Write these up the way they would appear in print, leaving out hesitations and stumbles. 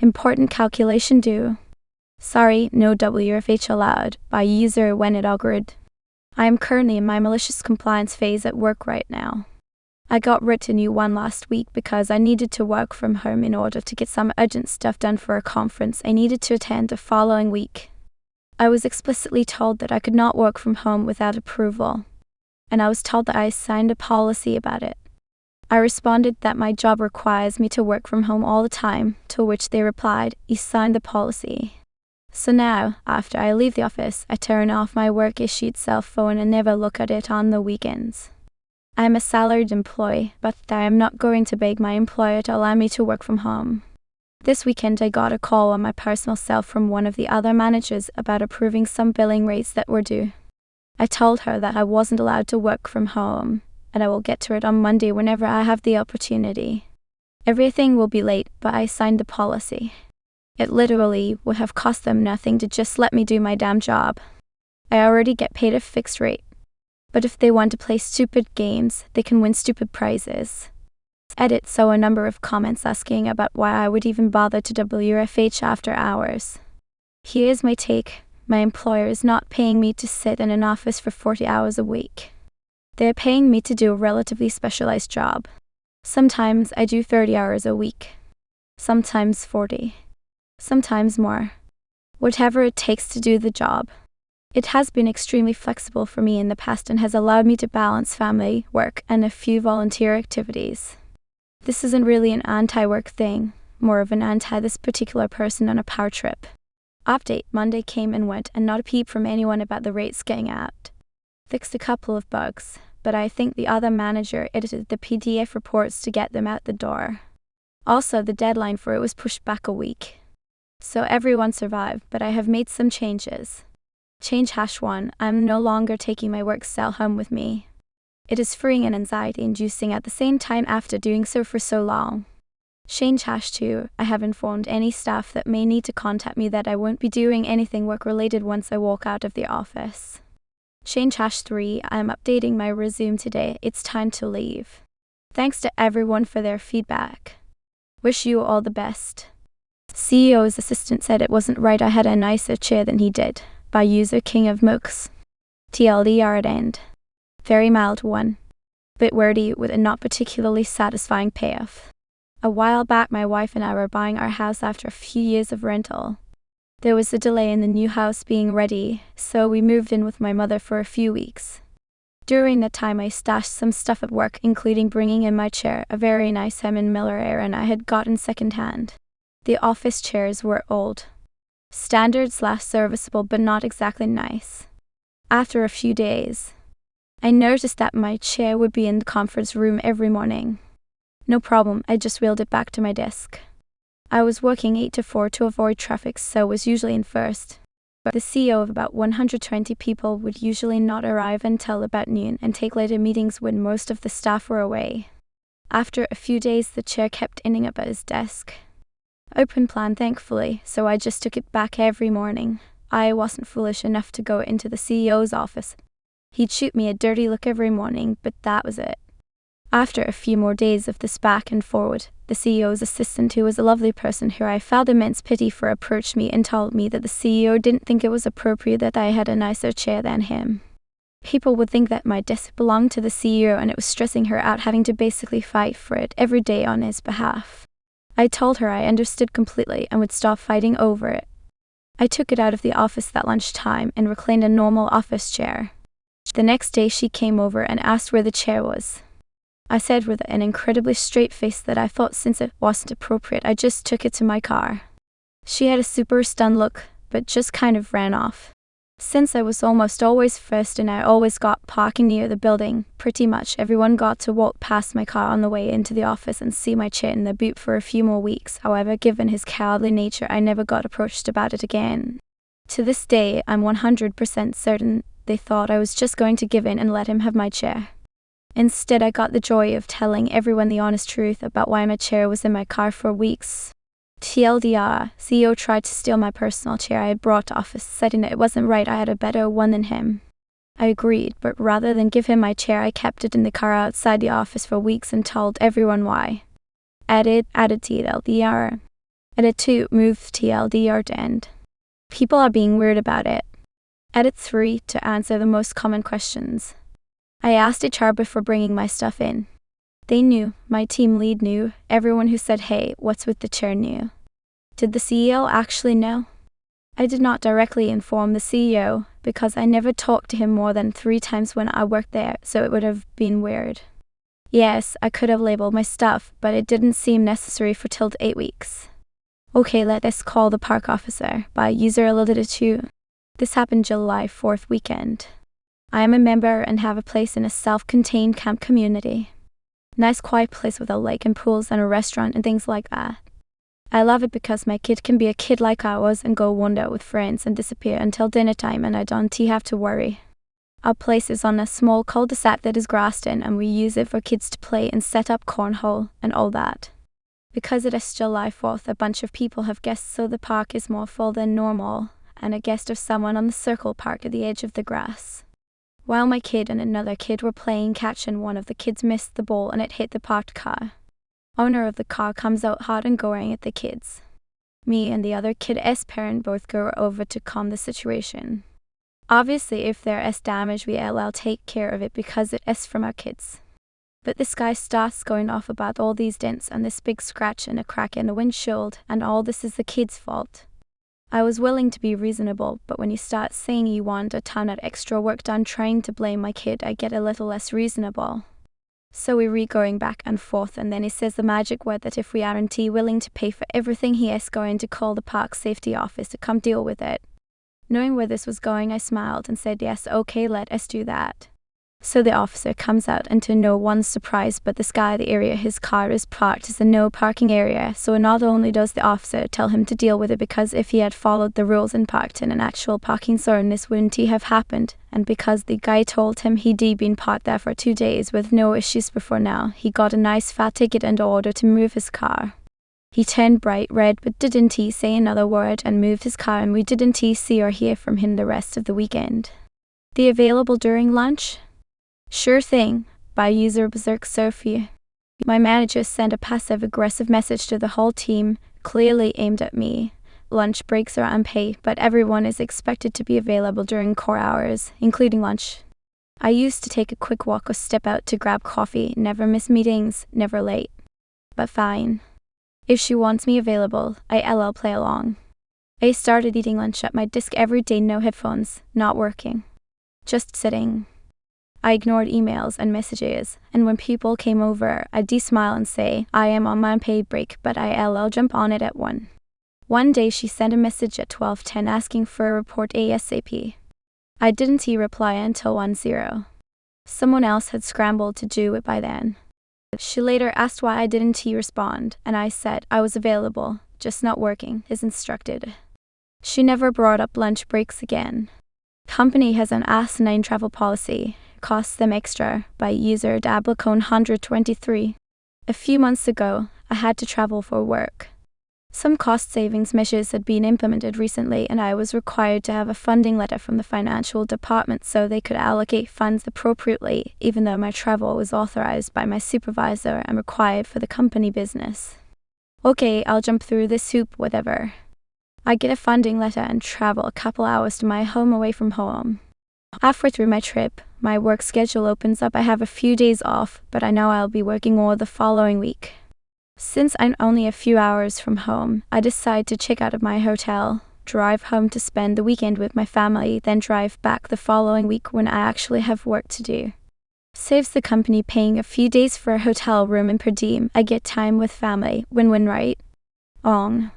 Important calculation due. Sorry, no WFH allowed by user when it occurred. I am currently in my malicious compliance phase at work right now. I got rid a new one last week because I needed to work from home in order to get some urgent stuff done for a conference I needed to attend the following week. I was explicitly told that I could not work from home without approval, and I was told that I signed a policy about it. I responded that my job requires me to work from home all the time, to which they replied, "You signed the policy." So now, after I leave the office, I turn off my work-issued cell phone and never look at it on the weekends. I am a salaried employee, but I am not going to beg my employer to allow me to work from home. This weekend I got a call on my personal cell from one of the other managers about approving some billing rates that were due. I told her that I wasn't allowed to work from home, and I will get to it on Monday whenever I have the opportunity. Everything will be late, but I signed the policy. It literally would have cost them nothing to just let me do my damn job. I already get paid a fixed rate. But if they want to play stupid games, they can win stupid prizes. Edit saw a number of comments asking about why I would even bother to WFH after hours. Here's my take. My employer is not paying me to sit in an office for 40 hours a week. They're paying me to do a relatively specialized job. Sometimes I do 30 hours a week. Sometimes 40. Sometimes more. Whatever it takes to do the job. It has been extremely flexible for me in the past and has allowed me to balance family, work, and a few volunteer activities. This isn't really an anti-work thing, more of an anti-this particular person on a power trip. Update: Monday came and went and not a peep from anyone about the rates getting out. Fixed a couple of bugs, but I think the other manager edited the PDF reports to get them out the door. Also, the deadline for it was pushed back a week. So everyone survived, but I have made some changes. Change #1, I'm no longer taking my work cell home with me. It is freeing and anxiety-inducing at the same time after doing so for so long. Change #2, I have informed any staff that may need to contact me that I won't be doing anything work-related once I walk out of the office. Change #3, I am updating my resume today. It's time to leave. Thanks to everyone for their feedback. Wish you all the best. CEO's assistant said it wasn't right I had a nicer chair than he did, by user King of Mooks. TLDR at end. Very mild one. Bit wordy with a not particularly satisfying payoff. A while back my wife and I were buying our house after a few years of rental. There was a delay in the new house being ready, so we moved in with my mother for a few weeks. During that time I stashed some stuff at work, including bringing in my chair, a very nice Herman Miller Aeron I had gotten second-hand. The office chairs were old. Standard/serviceable but not exactly nice. After a few days, I noticed that my chair would be in the conference room every morning. No problem, I just wheeled it back to my desk. I was working 8 to 4 to avoid traffic, so was usually in first. But the CEO of about 120 people would usually not arrive until about noon and take later meetings when most of the staff were away. After a few days the chair kept ending up at his desk. Open plan, thankfully, so I just took it back every morning. I wasn't foolish enough to go into the CEO's office. He'd shoot me a dirty look every morning, but that was it. After a few more days of this back and forward, the CEO's assistant, who was a lovely person who I felt immense pity for, approached me and told me that the CEO didn't think it was appropriate that I had a nicer chair than him. People would think that my desk belonged to the CEO and it was stressing her out having to basically fight for it every day on his behalf. I told her I understood completely and would stop fighting over it. I took it out of the office that lunchtime and reclaimed a normal office chair. The next day she came over and asked where the chair was. I said with an incredibly straight face that I thought since it wasn't appropriate I just took it to my car. She had a super stunned look, but just kind of ran off. Since I was almost always first and I always got parking near the building, pretty much everyone got to walk past my car on the way into the office and see my chair in the boot for a few more weeks. However, given his cowardly nature, I never got approached about it again. To this day, I'm 100% certain they thought I was just going to give in and let him have my chair. Instead, I got the joy of telling everyone the honest truth about why my chair was in my car for weeks. TLDR, CEO tried to steal my personal chair I had brought to office, citing that it wasn't right I had a better one than him. I agreed, but rather than give him my chair, I kept it in the car outside the office for weeks and told everyone why. Added TLDR. Edit 2. Move TLDR to end. People are being weird about it. Edit 3. To answer the most common questions. I asked HR before bringing my stuff in. They knew, my team lead knew, everyone who said hey, what's with the chair knew. Did the CEO actually know? I did not directly inform the CEO, because I never talked to him more than 3 times when I worked there, so it would have been weird. Yes, I could have labeled my stuff, but it didn't seem necessary for till 8 weeks. Okay, let us call the park officer, by user alluded to. This happened July 4th weekend. I am a member and have a place in a self-contained camp community. Nice quiet place with a lake and pools and a restaurant and things like that. I love it because my kid can be a kid like I was and go wander with friends and disappear until dinner time and I don't have to worry. Our place is on a small cul-de-sac that is grassed in and we use it for kids to play and set up cornhole and all that. Because it is July 4th, a bunch of people have guests so the park is more full than normal, and a guest of someone on the circle parked at the edge of the grass. While my kid and another kid were playing catch and one of the kids missed the ball and it hit the parked car. Owner of the car comes out hot and going at the kids. Me and the other kid's parent both go over to calm the situation. Obviously if there is damage we'll take care of it because it is from our kids. But this guy starts going off about all these dents and this big scratch and a crack in the windshield and all this is the kid's fault. I was willing to be reasonable, but when you start saying you want a ton of extra work done trying to blame my kid, I get a little less reasonable. So we going back and forth and then he says the magic word that if we aren't willing to pay for everything he is going to call the park safety office to come deal with it. Knowing where this was going, I smiled and said yes, okay, let us do that. So the officer comes out and to no one's surprise but this guy, the area his car is parked is a no parking area, so not only does the officer tell him to deal with it because if he had followed the rules and parked in an actual parking zone this wouldn't have happened, and because the guy told him he'd been parked there for 2 days with no issues before now, he got a nice fat ticket and order to move his car. He turned bright red but didn't say another word and moved his car and we didn't see or hear from him the rest of the weekend. The available during lunch? Sure thing, by user Berserk Sophie. My manager sent a passive-aggressive message to the whole team, clearly aimed at me. Lunch breaks are unpaid, but everyone is expected to be available during core hours, including lunch. I used to take a quick walk or step out to grab coffee, never miss meetings, never late. But fine. If she wants me available, I'll play along. I started eating lunch at my desk every day, no headphones, not working. Just sitting. I ignored emails and messages, and when people came over, I'd smile and say, I am on my unpaid break, but I'll jump on it at 1. One day she sent a message at 12:10 asking for a report ASAP. I didn't reply until 1:0. Someone else had scrambled to do it by then. She later asked why I didn't respond, and I said I was available, just not working, as instructed. She never brought up lunch breaks again. Company has an asinine travel policy. Costs them extra, by user Dablacone 123. A few months ago, I had to travel for work. Some cost savings measures had been implemented recently and I was required to have a funding letter from the financial department so they could allocate funds appropriately, even though my travel was authorized by my supervisor and required for the company business. Okay, I'll jump through this hoop, whatever. I get a funding letter and travel a couple hours to my home away from home. Halfway through my trip, my work schedule opens up. I have a few days off, but I know I'll be working more the following week. Since I'm only a few hours from home, I decide to check out of my hotel, drive home to spend the weekend with my family, then drive back the following week when I actually have work to do. Saves the company paying a few days for a hotel room and per diem. I get time with family. Win-win, right? On.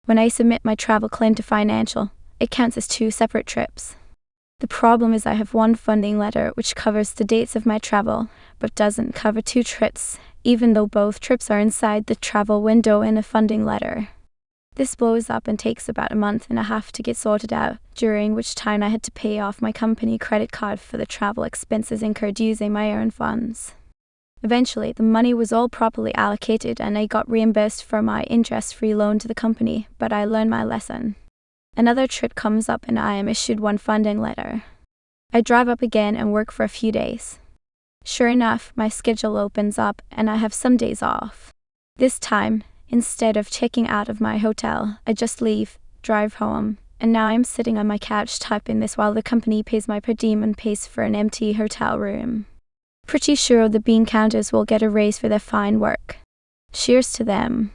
When I submit my travel claim to financial, it counts as 2 separate trips. The problem is I have one funding letter which covers the dates of my travel, but doesn't cover 2 trips, even though both trips are inside the travel window in a funding letter. This blows up and takes about a month and a half to get sorted out, during which time I had to pay off my company credit card for the travel expenses incurred using my own funds. Eventually, the money was all properly allocated and I got reimbursed for my interest-free loan to the company, but I learned my lesson. Another trip comes up and I am issued one funding letter. I drive up again and work for a few days. Sure enough, my schedule opens up and I have some days off. This time, Instead of checking out of my hotel, I just leave, drive home, and now I'm sitting on my couch typing this while the company pays my per diem and pays for an empty hotel room. Pretty sure the bean counters will get a raise for their fine work. Cheers to them.